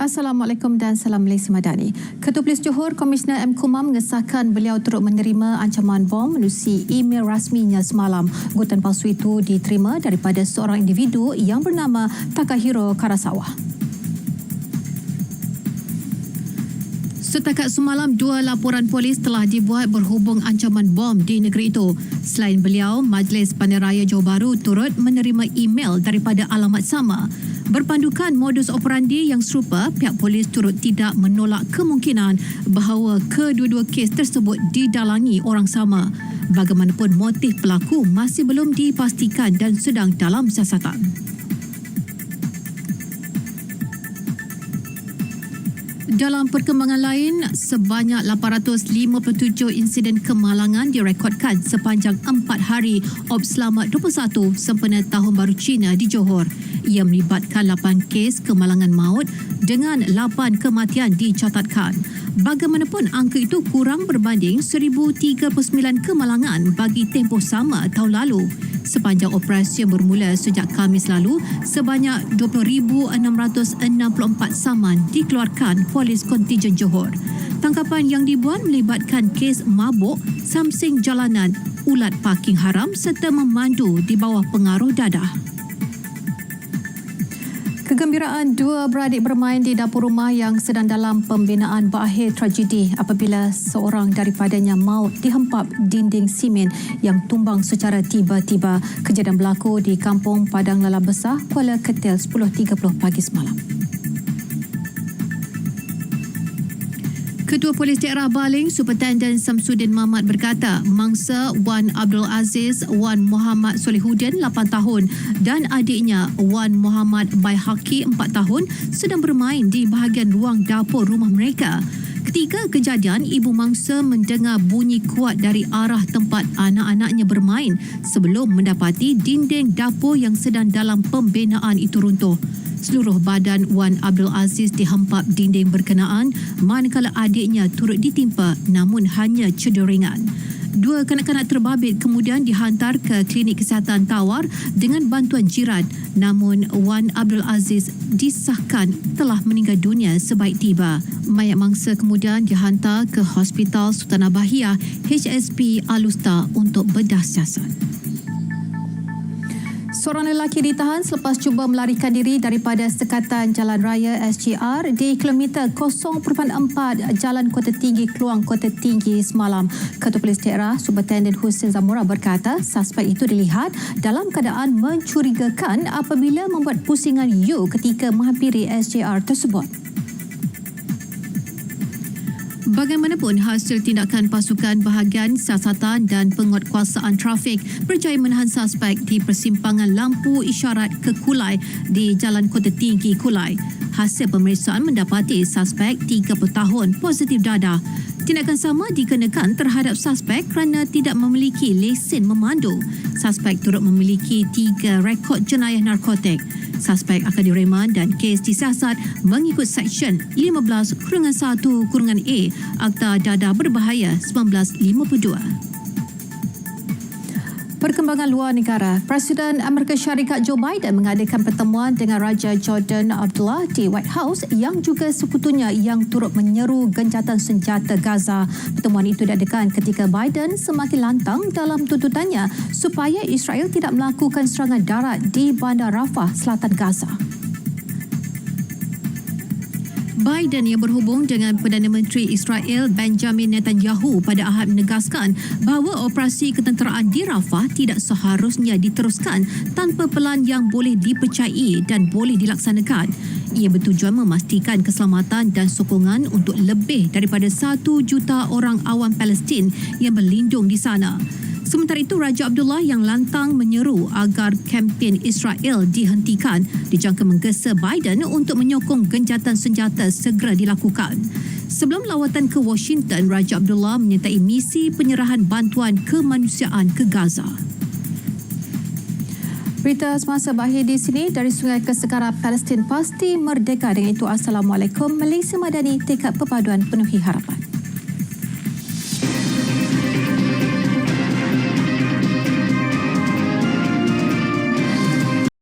Assalamualaikum dan salam Malaysia Madani. Ketua Polis Johor, Komisioner M. Kumar mengesahkan beliau turut menerima ancaman bom menerusi email rasminya semalam. Gutan palsu itu diterima daripada seorang individu yang bernama Takahiro Karasawa. Setakat semalam, 2 laporan polis telah dibuat berhubung ancaman bom di negeri itu. Selain beliau, Majlis Bandaraya Johor Bahru turut menerima email daripada alamat sama. Berpandukan modus operandi yang serupa, pihak polis turut tidak menolak kemungkinan bahawa kedua-dua kes tersebut didalangi orang sama. Bagaimanapun, motif pelaku masih belum dipastikan dan sedang dalam siasatan. Dalam perkembangan lain, sebanyak 857 insiden kemalangan direkodkan sepanjang 4 hari Ops Selamat 21 sempena Tahun Baru Cina di Johor. Ia melibatkan 8 kes kemalangan maut dengan 8 kematian dicatatkan. Bagaimanapun, angka itu kurang berbanding 1,039 kemalangan bagi tempoh sama tahun lalu. Sepanjang operasi yang bermula sejak Khamis lalu, sebanyak 20,664 saman dikeluarkan Polis Kontijen Johor. Tangkapan yang dibuat melibatkan kes mabuk, samsing jalanan, ulat parking haram serta memandu di bawah pengaruh dadah. Kegembiraan 2 beradik bermain di dapur rumah yang sedang dalam pembinaan berakhir tragedi apabila seorang daripadanya maut dihempap dinding simen yang tumbang secara tiba-tiba. Kejadian berlaku di Kampung Padang Lala Besar, Kuala Ketil 10.30 pagi semalam. Ketua Polis Daerah Baling, Superintendent Samsudin Mamat berkata, mangsa Wan Abdul Aziz Wan Muhammad Solihuddin 8 tahun dan adiknya Wan Muhammad Baihaqi 4 tahun sedang bermain di bahagian ruang dapur rumah mereka. Ketika kejadian, ibu mangsa mendengar bunyi kuat dari arah tempat anak-anaknya bermain sebelum mendapati dinding dapur yang sedang dalam pembinaan itu runtuh. Seluruh badan Wan Abdul Aziz dihempap dinding berkenaan, manakala adiknya turut ditimpa namun hanya cedera ringan. 2 kanak-kanak terbabit kemudian dihantar ke klinik kesihatan tawar dengan bantuan jiran, namun Wan Abdul Aziz disahkan telah meninggal dunia sebaik tiba. Mayat mangsa kemudian dihantar ke Hospital Sultan Abahiyah HSP Alusta untuk bedah siasat. Seorang lelaki ditahan selepas cuba melarikan diri daripada sekatan Jalan Raya SGR di kilometer 0.4 Jalan Kota Tinggi, Kluang Kota Tinggi semalam. Ketua Polis Daerah Superintendent Hussein Zamora berkata suspek itu dilihat dalam keadaan mencurigakan apabila membuat pusingan U ketika menghampiri SGR tersebut. Bagaimanapun, hasil tindakan pasukan bahagian siasatan dan penguatkuasaan trafik berjaya menahan suspek di persimpangan lampu isyarat ke Kulai di Jalan Kota Tinggi Kulai. Hasil pemeriksaan mendapati suspek 30 tahun positif dadah. Tindakan sama dikenakan terhadap suspek kerana tidak memiliki lesen memandu. Suspek turut memiliki 3 rekod jenayah narkotik. Suspek akan direman dan kes disiasat mengikut Seksyen 15-1-A Akta Dadah Berbahaya 1952. Perkembangan luar negara, Presiden Amerika Syarikat Joe Biden mengadakan pertemuan dengan Raja Jordan Abdullah di White House yang juga sekutunya yang turut menyeru gencatan senjata Gaza. Pertemuan itu diadakan ketika Biden semakin lantang dalam tuntutannya supaya Israel tidak melakukan serangan darat di Bandar Rafah, selatan Gaza. Biden yang berhubung dengan Perdana Menteri Israel Benjamin Netanyahu pada Ahad menegaskan bahawa operasi ketenteraan di Rafah tidak seharusnya diteruskan tanpa pelan yang boleh dipercayai dan boleh dilaksanakan. Ia bertujuan memastikan keselamatan dan sokongan untuk lebih daripada 1 juta orang awam Palestin yang berlindung di sana. Sementara itu, Raja Abdullah yang lantang menyeru agar kempen Israel dihentikan dijangka menggesa Biden untuk menyokong gencatan senjata segera dilakukan. Sebelum lawatan ke Washington, Raja Abdullah menyertai misi penyerahan bantuan kemanusiaan ke Gaza. Berita semasa berakhir di sini dari Sungai Kesekara Palestin pasti merdeka. Dengan itu, Assalamualaikum. Malaysia Madani, tekad perpaduan penuhi harapan.